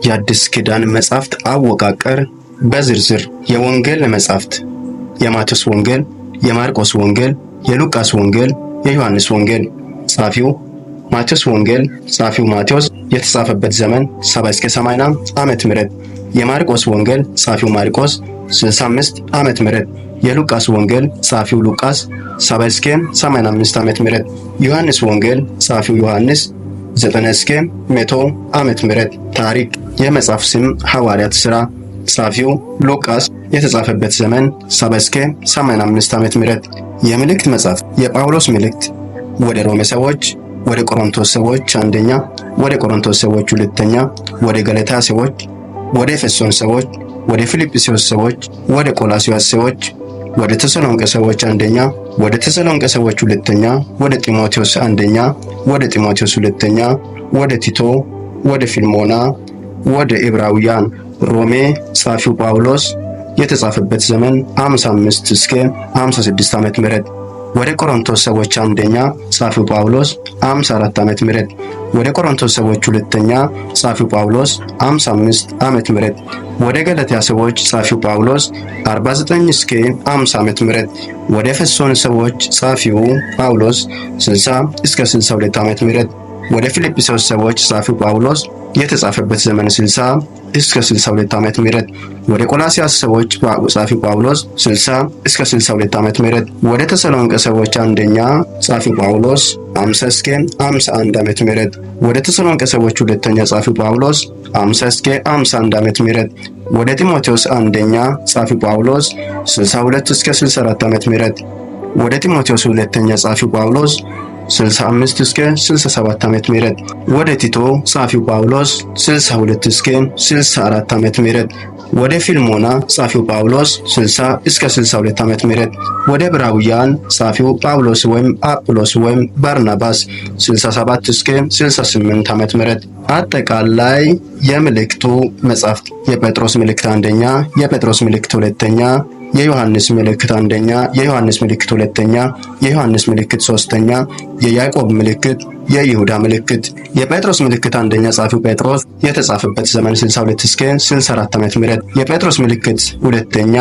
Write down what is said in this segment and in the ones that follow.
የአዲስ ኪዳን መጻሕፍት አወቃቀር በዝርዝር የወንጌል መጻሕፍት የማቴዎስ ወንጌል፣ የማርቆስ ወንጌል፣ የሉቃስ ወንጌል፣ የዮሐንስ ወንጌል። ጻፊው ማቴዎስ ወንጌል ጻፊው ማቴዎስ የተጻፈበት ዘመን 70 እስከ 80 ዓመተ ምህረት። የማርቆስ ወንጌል ጻፊው ማርቆስ 65 ዓመተ ምህረት። የሉቃስ ወንጌል ጻፊው ሉቃስ 70 እስከ 85 ዓመተ ምህረት። ዮሐንስ ወንጌል ጻፊው ዮሐንስ 90 እስከ 100 ዓመተ ምህረት። ታሪክ የመጽሐፍ ስም ሐዋርያት ሥራ ጻፊው ሉቃስ የተጻፈበት ዘመን 70 እስከ 85 ዓመተ ምህረት። የምልክት መጽሐፍ የጳውሎስ መልእክት ወደ ሮሜ ሰዎች፣ ወደ ቆሮንቶስ ሰዎች አንደኛ፣ ወደ ቆሮንቶስ ሰዎች ሁለተኛ፣ ወደ ገላትያ ሰዎች፣ ወደ ኤፌሶን ሰዎች፣ ወደ ፊልጵስዩስ ሰዎች፣ ወደ ቆላስይስ ሰዎች፣ ወደ ተሰሎንቄ ሰዎች አንደኛ፣ ወደ ተሰሎንቄ ሰዎች ሁለተኛ፣ ወደ ጢሞቴዎስ አንደኛ፣ ወደ ጢሞቴዎስ ሁለተኛ፣ ወደ ቲቶ፣ ወደ ፊልሞና፣ ወደ ዕብራውያን። ሮሜ ጻፊው ጳውሎስ የተጻፈበት ዘመን 55 እስከ 56 ዓመተ ምህረት። ወደ ቆሮንቶስ ሰዎች አንደኛ ጻፊው ጳውሎስ 54 ዓመተ ምህረት። ወደ ቆሮንቶስ ሰዎች ሁለተኛ ጻፊው ጳውሎስ 55 ዓመተ ምህረት። ወደ ገላትያ ሰዎች ጻፊው ጳውሎስ 49 እስከ 50 ዓመተ ምህረት። ወደ ኤፌሶን ሰዎች ጻፊው ጳውሎስ 60 እስከ 62 ዓመተ ምህረት። ወደ ፊልጵስዩስ ሰዎች ጻፊው ጳውሎስ የተጻፈበት ዘመን 60 እስከ 62 ዓመተ ምህረት። ወደ ቆላስይስ ሰዎች ጻፊው ጳውሎስ 60 እስከ 62 ዓመተ ምህረት። ወደ ተሰሎንቄ ሰዎች አንደኛ ጻፊው ጳውሎስ 50 እስከ 51 ዓመተ ምህረት። ወደ ተሰሎንቄ ሰዎች ሁለተኛ ጻፊው ጳውሎስ 50 እስከ 51 ዓመተ ምህረት። ወደ ጢሞቴዎስ አንደኛ ጻፊው ጳውሎስ 62 እስከ 64 ዓመተ ምህረት። ወደ ጢሞቴዎስ ሁለተኛ ጻፊው ጳውሎስ 65 እስከ 67 ዓመተ ምህረት። ወደ ቲቶ ጻፊው ጳውሎስ 62 እስከ 64 ዓመተ ምህረት። ወደ ፊልሞና ጻፊው ጳውሎስ 60 እስከ 62 ዓመተ ምህረት። ወደ ዕብራውያን ጻፊው ጳውሎስ ወይም አጵሎስ ወይም ባርናባስ 67 እስከ 68 ዓመተ ምህረት። አጠቃላይ የምልክቱ መጻሕፍት የጴጥሮስ ምልክት አንደኛ፣ የጴጥሮስ ምልክት ሁለተኛ፣ የዮሐንስ ምልክት አንደኛ፣ የዮሐንስ ምልክት ሁለተኛ፣ የዮሐንስ ምልክት ሶስተኛ፣ የያዕቆብ ምልክት፣ የይሁዳ ምልክት። የጴጥሮስ ምልክት አንደኛ ጻፊው ጴጥሮስ የተጻፈበት ዘመን 62 እስከ 64 ዓመተ ምህረት። የጴጥሮስ ምልክት ሁለተኛ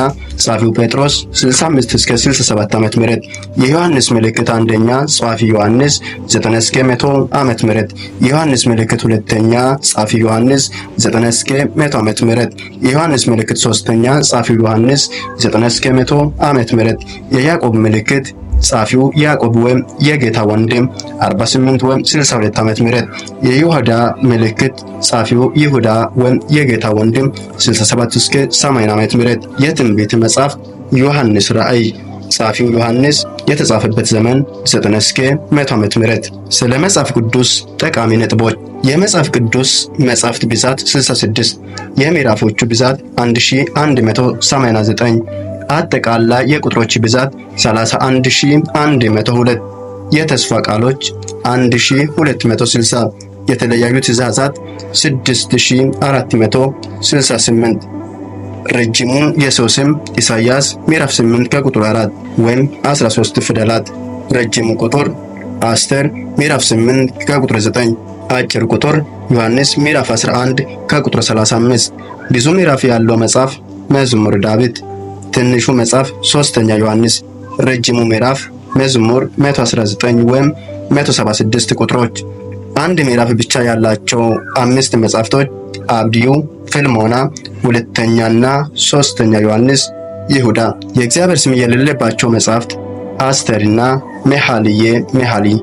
ጻፊው ጴጥሮስ 65 እስከ 67 ዓመተ ምህረት። የዮሐንስ ምልክት አንደኛ ጻፊ ዮሐንስ 90 እስከ 100 ዓመተ ምህረት። የዮሐንስ ምልክት ሁለተኛ ጻፊ ዮሐንስ 90 እስከ 100 ዓመተ ምህረት። የዮሐንስ ምልክት ሶስተኛ ጻፊው ዮሐንስ 90 እስከ 100 ዓመተ ምህረት። የያዕቆብ ምልክት ጻፊው ያዕቆብ ወይም የጌታ ወንድም 48 ወይም 62 ዓመተ ምህረት። የይሁዳ ምልክት ጻፊው ይሁዳ ወይም የጌታ ወንድም 67 እስከ 80 ዓመተ ምህረት። የትንቢት መጽሐፍ ዮሐንስ ራእይ ጻፊው ዮሐንስ የተጻፈበት ዘመን 90 እስከ 100 ዓመተ ምህረት። ስለ መጽሐፍ ቅዱስ ጠቃሚ ነጥቦች የመጽሐፍ ቅዱስ መጻሕፍት ብዛት 66፣ የምዕራፎቹ ብዛት 1189፣ አጠቃላይ የቁጥሮች ብዛት 31102፣ የተስፋ ቃሎች 1260፣ የተለያዩ ትእዛዛት 6468። ረጅሙ የሰው ስም ኢሳይያስ ምዕራፍ 8 ከቁጥር 4 ወይም 13 ፊደላት። ረጅሙ ቁጥር አስቴር ምዕራፍ 8 ከቁጥር 9። አጭር ቁጥር ዮሐንስ ምዕራፍ 11 ከቁጥር 35። ብዙ ምዕራፍ ያለው መጽሐፍ መዝሙር ዳዊት። ትንሹ መጽሐፍ ሶስተኛ ዮሐንስ። ረጅሙ ምዕራፍ መዝሙር 119 ወይም 176 ቁጥሮች። አንድ ምዕራፍ ብቻ ያላቸው 5 መጽሐፍቶች አብድዩ፣ ፊልሞና፣ ሁለተኛና ሶስተኛ ዮሐንስ፣ ይሁዳ። የእግዚአብሔር ስም የሌለባቸው መጽሐፍት አስቴርና መኃልየ መኃልይ።